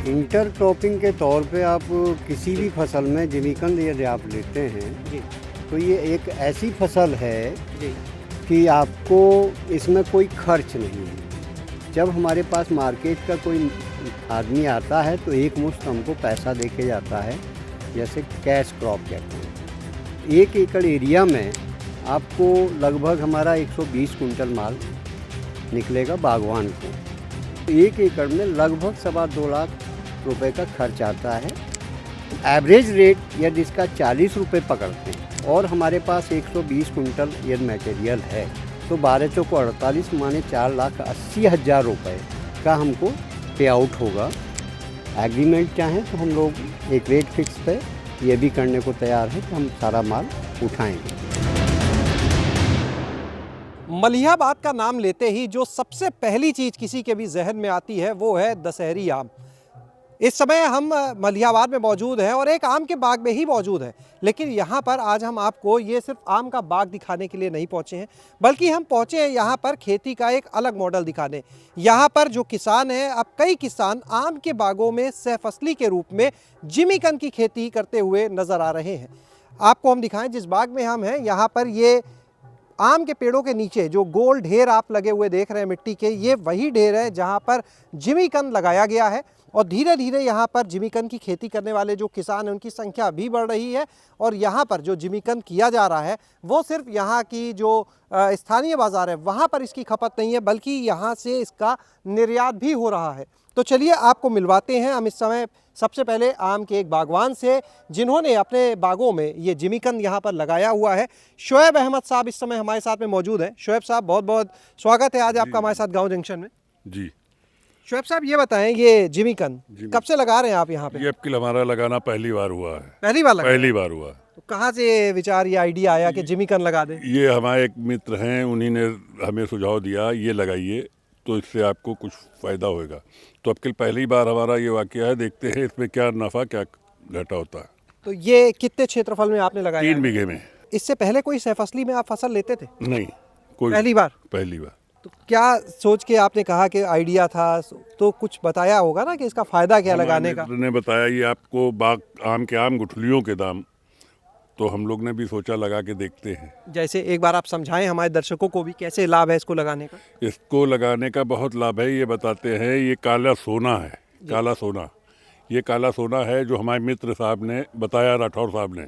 Intercropping के तौर पे आप किसी भी फसल में जिमीकंद यदि आप लेते हैं जी तो ये एक ऐसी फसल है जी कि आपको इसमें कोई खर्च नहीं है। जब हमारे पास मार्केट का कोई आदमी आता है तो एक मुश्त हमको पैसा दे के जाता है, जैसे कैश क्रॉप कहते हैं। 1 एकड़ एरिया में आपको लगभग हमारा 120 कुंटल माल निकलेगा बागवान को। 1 एकड़ में लगभग 2.25 लाख रुपए का खर्च आता है। एवरेज रेट यदि इसका 40 रुपये पकड़ते हैं और हमारे पास 120 कुंटल यदि मटेरियल है तो 12 चौको 48 माने 4,80,000 रुपये का हमको पे आउट होगा। एग्रीमेंट चाहें तो हम लोग एक रेट फिक्स पे ये भी करने को तैयार है कि हम सारा माल उठाएंगे। मलिहाबाद का नाम लेते ही जो सबसे पहली चीज़ किसी के भी जहन में आती है वो है दशहरी आम। इस समय हम मलिहाबाद में मौजूद हैं और एक आम के बाग में ही मौजूद हैं, लेकिन यहाँ पर आज हम आपको ये सिर्फ आम का बाग दिखाने के लिए नहीं पहुँचे हैं, बल्कि हम पहुँचे हैं यहाँ पर खेती का एक अलग मॉडल दिखाने। यहाँ पर जो किसान हैं, अब कई किसान आम के बागों में सहफसली के रूप में जिमीकंद की खेती करते हुए नज़र आ रहे हैं। आपको हम दिखाएं जिस बाग में हम हैं, यहाँ पर ये आम के पेड़ों के नीचे जो गोल ढेर आप लगे हुए देख रहे हैं मिट्टी के, ये वही ढेर है जहाँ पर जिमीकंद लगाया गया है। और धीरे धीरे यहाँ पर जिमीकंद की खेती करने वाले जो किसान हैं उनकी संख्या भी बढ़ रही है। और यहाँ पर जो जिमीकंद किया जा रहा है वो सिर्फ यहाँ की जो स्थानीय बाज़ार है वहाँ पर इसकी खपत नहीं है, बल्कि यहाँ से इसका निर्यात भी हो रहा है। तो चलिए आपको मिलवाते हैं हम इस समय सबसे पहले आम के एक बागवान से, जिन्होंने अपने बागों में ये जिमीकंद यहाँ पर लगाया हुआ है। शोएब अहमद साहब इस समय हमारे साथ में मौजूद हैं। शोएब साहब, बहुत बहुत स्वागत है आज आपका हमारे साथ गाँव जंक्शन में। जी। शोएब साहब, ये बताएं, ये जिमीकंद कब से लगा रहे हैं आप यहाँ पे? ये अब हमारा लगाना पहली बार हुआ है। पहली बार लगा? पहली बार हुआ। तो कहाँ से विचार, ये आइडिया आया कि जिमीकंद लगा दें? ये हमारे एक मित्र हैं, उन्हीं ने हमें सुझाव दिया ये लगाइए तो इससे आपको कुछ फ़ायदा होगा। तो अब पहली बार हमारा ये वाक़या है, देखते हैं इसमें क्या नफ़ा क्या घाटा होता है। तो ये कितने क्षेत्रफल में आपने लगाया? 3 बीघे में। इससे पहले कोई सहफसली में आप फसल लेते थे? नहीं, कोई। पहली बार? पहली बार। तो क्या सोच के आपने कहा कि आइडिया था, तो कुछ बताया होगा ना कि इसका फ़ायदा क्या लगाने का? ने बताया ये आपको बाग आम के आम गुठलियों के दाम, तो हम लोग ने भी सोचा लगा के देखते हैं। जैसे एक बार आप समझाएं हमारे दर्शकों को भी कैसे लाभ है इसको लगाने का। इसको लगाने का बहुत लाभ है, ये बताते हैं। ये काला सोना है, काला सोना। ये काला सोना है जो हमारे मित्र साहब ने बताया, राठौर साहब ने।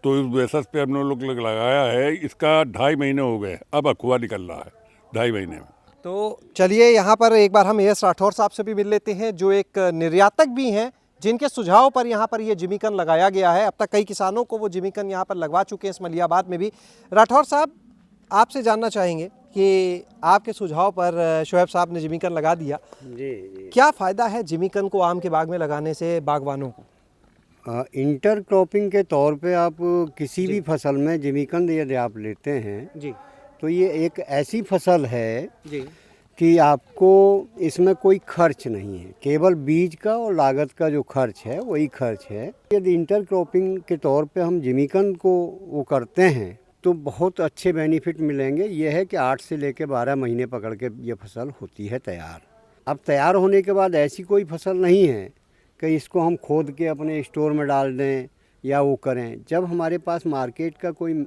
तो इस बेसिस पे हमने लोग लगाया है। इसका 2.5 महीने हो गए, अब अखुआ निकल रहा है 2.5 महीने में। तो चलिए यहाँ पर एक बार हम एस राठौर साहब से भी मिल लेते हैं, जो एक निर्यातक भी हैं, जिनके सुझाव पर यहाँ पर ये जिमीकंद लगाया गया है। अब तक कई किसानों को वो जिमीकंद यहाँ पर लगवा चुके हैं इस मलिहाबाद में भी। राठौर साहब, आपसे जानना चाहेंगे कि आपके सुझाव पर शोएब साहब ने जिमीकंद लगा दिया। जी। क्या फ़ायदा है जिमीकंद को आम के बाग में लगाने से बागवानों को? इंटरक्रॉपिंग के तौर पे आप किसी भी फसल में जिमीकंद यदि आप लेते हैं जी तो ये एक ऐसी फसल है जी कि आपको इसमें कोई खर्च नहीं है, केवल बीज का और लागत का जो खर्च है वही खर्च है। यदि इंटरक्रॉपिंग के तौर पे हम जिमीकंद को वो करते हैं तो बहुत अच्छे बेनिफिट मिलेंगे। ये है कि 8 से लेकर 12 महीने पकड़ के ये फसल होती है तैयार। अब तैयार होने के बाद ऐसी कोई फसल नहीं है कि इसको हम खोद के अपने स्टोर में डाल दें या वो करें। जब हमारे पास मार्केट का कोई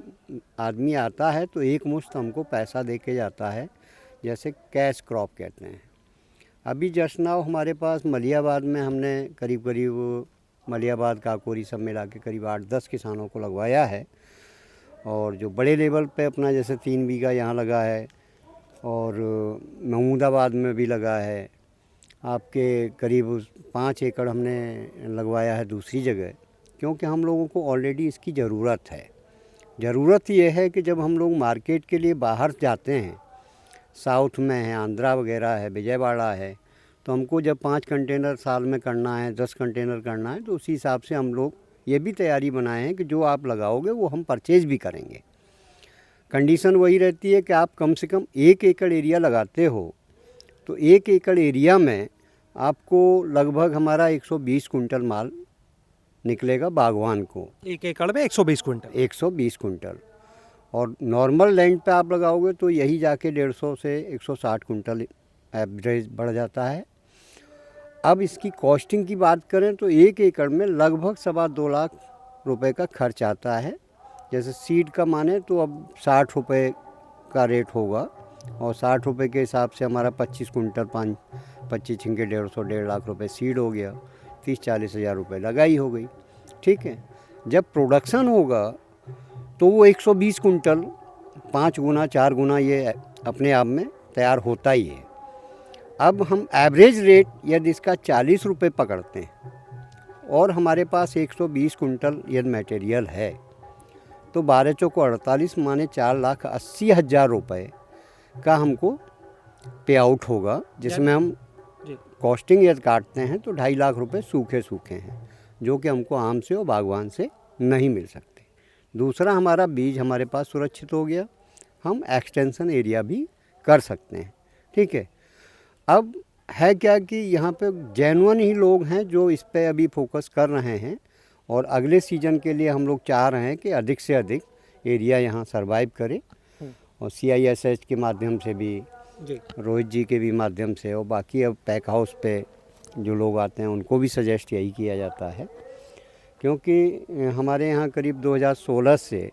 आदमी आता है तो एक मुश्त हमको पैसा दे के जाता है, जैसे कैश क्रॉप कहते हैं। अभी जस्ट नाउ हमारे पास मलिहाबाद में हमने करीब मलिहाबाद काकोरी सब मिला के करीब 8-10 किसानों को लगवाया है। और जो बड़े लेवल पे अपना जैसे 3 बीघा यहाँ लगा है और महमूदाबाद में भी लगा है। आपके करीब 5 एकड़ हमने लगवाया है दूसरी जगह, क्योंकि हम लोगों को ऑलरेडी इसकी ज़रूरत है। ज़रूरत ये है कि जब हम लोग मार्केट के लिए बाहर जाते हैं, साउथ में है, आंध्रा वगैरह है, विजयवाड़ा है, तो हमको जब 5 कंटेनर साल में करना है, 10 कंटेनर करना है, तो उसी हिसाब से हम लोग ये भी तैयारी बनाए हैं कि जो आप लगाओगे वो हम परचेज़ भी करेंगे। कंडीशन वही रहती है कि आप कम से कम 1 एकड़ एरिया लगाते हो तो 1 एकड़ एरिया में आपको लगभग हमारा 120 कुंटल माल निकलेगा बागवान को। 1 एकड़ में 120 कुंटल? 120 कुंटल। और नॉर्मल लैंड पे आप लगाओगे तो यही जाके 150 से 160 कुंटल एवरेज बढ़ जाता है। अब इसकी कॉस्टिंग की बात करें तो 1 एकड़ में लगभग 2.25 लाख रुपए का खर्च आता है। जैसे सीड का माने तो अब 60 रुपए का रेट होगा और 60 रुपए के हिसाब से हमारा 25 कुंटल 25 छिंके 1.5 लाख रुपए सीड हो गया, 30-40 हज़ार रुपये लगाई हो गई। ठीक है, जब प्रोडक्शन होगा तो वो 120 कुंटल 5 गुना 4 गुना ये अपने आप में तैयार होता ही है। अब हम एवरेज रेट यदि इसका 40 रुपये पकड़ते हैं और हमारे पास 120 कुंटल यदि मटेरियल है तो 12 चौको 48 माने 4,80,000 रुपये का हमको पे आउट होगा, जिसमें हम कॉस्टिंग यदि काटते हैं तो 2.5 लाख रुपए सूखे सूखे हैं, जो कि हमको आम से और बागवान से नहीं मिल सकते। दूसरा, हमारा बीज हमारे पास सुरक्षित हो गया, हम एक्सटेंशन एरिया भी कर सकते हैं। ठीक है, अब है क्या कि यहाँ पे जेन्युइन ही लोग हैं जो इस पे अभी फोकस कर रहे हैं और अगले सीजन के लिए हम लोग चाह रहे हैं कि अधिक से अधिक एरिया यहाँ सरवाइव करे और CISH के माध्यम से भी, रोहित जी के भी माध्यम से, और बाकी अब पैक हाउस पे जो लोग आते हैं उनको भी सजेस्ट यही किया जाता है, क्योंकि हमारे यहाँ करीब 2016 से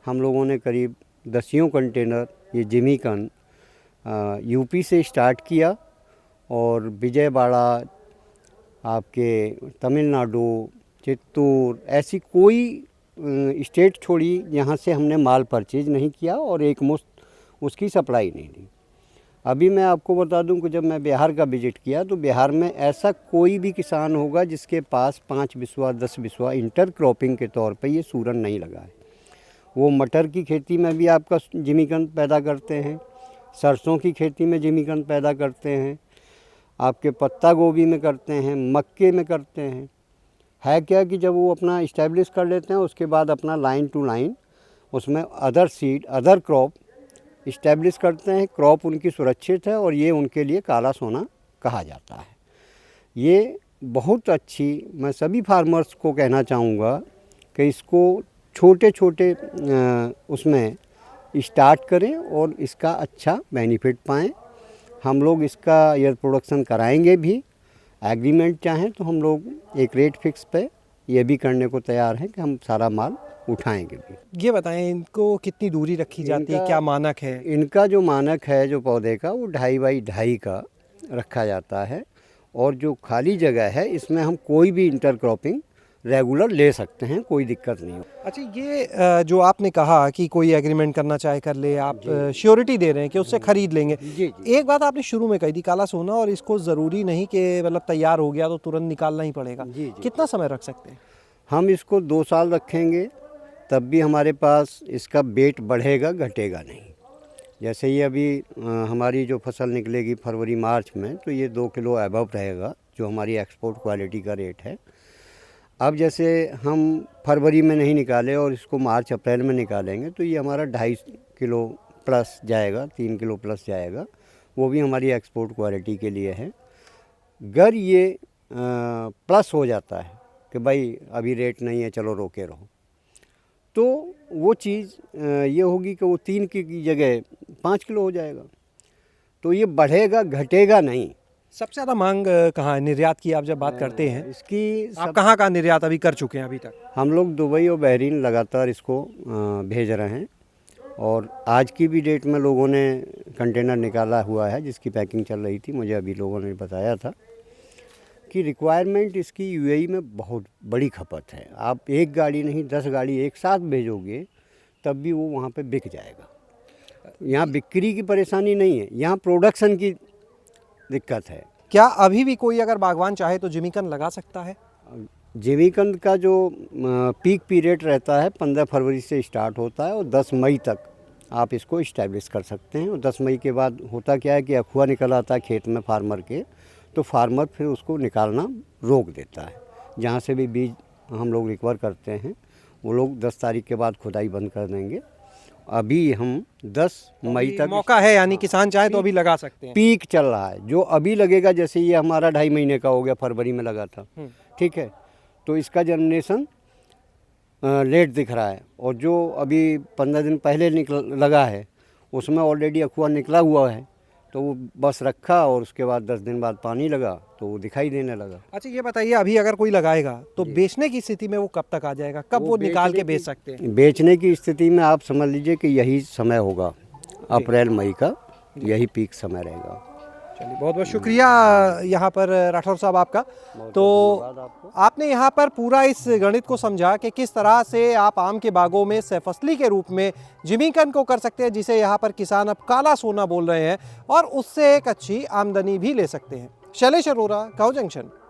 हम लोगों ने करीब 10 कंटेनर ये जिमीकंद यूपी से स्टार्ट किया और विजयवाड़ा, आपके तमिलनाडु, चित्तूर, ऐसी कोई स्टेट छोड़ी यहाँ से हमने माल परचेज नहीं किया और एक मुश्त उसकी सप्लाई नहीं दी। अभी मैं आपको बता दूं कि जब मैं बिहार का विजिट किया तो बिहार में ऐसा कोई भी किसान होगा जिसके पास 5 बिस्वा 10 बिस्वा इंटर क्रॉपिंग के तौर पे ये सूरन नहीं लगा है। वो मटर की खेती में भी आपका जिमीकंद पैदा करते हैं, सरसों की खेती में जिमीकंद पैदा करते हैं, आपके पत्ता गोभी में करते हैं, मक्के में करते हैं। है क्या कि जब वो अपना इस्टेब्लिश कर लेते हैं उसके बाद अपना लाइन टू लाइन उसमें other seed other crop establish करते हैं। क्रॉप उनकी सुरक्षित है और ये उनके लिए काला सोना कहा जाता है। ये बहुत अच्छी, मैं सभी फार्मर्स को कहना चाहूँगा कि इसको छोटे छोटे उसमें स्टार्ट करें और इसका अच्छा बेनिफिट पाएँ। हम लोग इसका यदि प्रोडक्शन कराएंगे भी, एग्रीमेंट चाहें तो हम लोग एक रेट फिक्स पे ये भी करने को तैयार हैं कि हम सारा माल उठाएंगे भी। ये बताएं, इनको कितनी दूरी रखी जाती है, क्या मानक है? इनका जो मानक है जो पौधे का वो 2.5 बाई 2.5 का रखा जाता है और जो खाली जगह है इसमें हम कोई भी इंटर क्रॉपिंग रेगुलर ले सकते हैं, कोई दिक्कत नहीं हो। अच्छा, ये जो आपने कहा कि कोई एग्रीमेंट करना चाहे कर ले, आप श्योरिटी दे रहे हैं कि उससे खरीद लेंगे। जी। एक बात आपने शुरू में कही थी, काला सोना, और इसको ज़रूरी नहीं कि मतलब तैयार हो गया तो तुरंत निकालना ही पड़ेगा। जी। कितना समय रख सकते हैं? हम इसको 2 साल रखेंगे तब भी हमारे पास इसका वेट बढ़ेगा घटेगा नहीं। जैसे ही अभी हमारी जो फसल निकलेगी फरवरी मार्च में तो ये 2 किलो अबव रहेगा, जो हमारी एक्सपोर्ट क्वालिटी का रेट है। अब जैसे हम फरवरी में नहीं निकाले और इसको मार्च अप्रैल में निकालेंगे तो ये हमारा 2.5 किलो प्लस जाएगा, 3 किलो प्लस जाएगा, वो भी हमारी एक्सपोर्ट क्वालिटी के लिए है। अगर ये प्लस हो जाता है कि भाई अभी रेट नहीं है चलो रोके रहो, तो वो चीज़ ये होगी कि वो 3 की जगह 5 किलो हो जाएगा, तो ये बढ़ेगा घटेगा नहीं। सबसे ज़्यादा मांग कहाँ है? निर्यात की आप जब बात करते हैं, इसकी आप कहाँ कहाँ निर्यात अभी कर चुके हैं अभी तक? हम लोग दुबई और बहरीन लगातार इसको भेज रहे हैं और आज की भी डेट में लोगों ने कंटेनर निकाला हुआ है जिसकी पैकिंग चल रही थी। मुझे अभी लोगों ने बताया था कि रिक्वायरमेंट इसकी यूएई में बहुत बड़ी खपत है। आप एक गाड़ी नहीं 10 गाड़ी एक साथ भेजोगे तब भी वो वहाँ पे बिक जाएगा। यहाँ बिक्री की परेशानी नहीं है, यहाँ प्रोडक्शन की दिक्कत है। क्या अभी भी कोई अगर बागवान चाहे तो जिमीकंद लगा सकता है? जिमीकंद का जो पीक पीरियड रहता है 15 फरवरी से स्टार्ट होता है और 10 मई तक आप इसको इस्टेब्लिश कर सकते हैं। और 10 मई के बाद होता क्या है कि अखुआ निकल आता है खेत में फार्मर के, तो फार्मर फिर उसको निकालना रोक देता है। जहाँ से भी बीज हम लोग रिकवर करते हैं वो लोग 10 तारीख के बाद खुदाई बंद कर देंगे। अभी हम 10 मई तक मौका है, यानी किसान चाहे तो अभी लगा सकते हैं। पीक चल रहा है, जो अभी लगेगा, जैसे ये हमारा 2.5 महीने का हो गया, फरवरी में लगा था, ठीक है, तो इसका जर्मिनेशन लेट दिख रहा है। और जो अभी 15 दिन पहले लगा है उसमें ऑलरेडी अखुआ निकला हुआ है, तो वो बस रखा और उसके बाद 10 दिन बाद पानी लगा तो वो दिखाई देने लगा। अच्छा ये बताइए, अभी अगर कोई लगाएगा तो बेचने की स्थिति में वो कब तक आ जाएगा, कब वो निकाल के बेच सकते हैं? बेचने की स्थिति में आप समझ लीजिए कि यही समय होगा, अप्रैल मई का यही पीक समय रहेगा। चलिए बहुत बहुत शुक्रिया यहाँ पर राठौर साहब आपका। तो आपने यहाँ पर पूरा इस गणित को समझा कि किस तरह से आप आम के बागों में सहफसली के रूप में जिमीकंद को कर सकते हैं, जिसे यहाँ पर किसान अब काला सोना बोल रहे हैं, और उससे एक अच्छी आमदनी भी ले सकते हैं। शैलेश अरोरा, काऊ जंक्शन।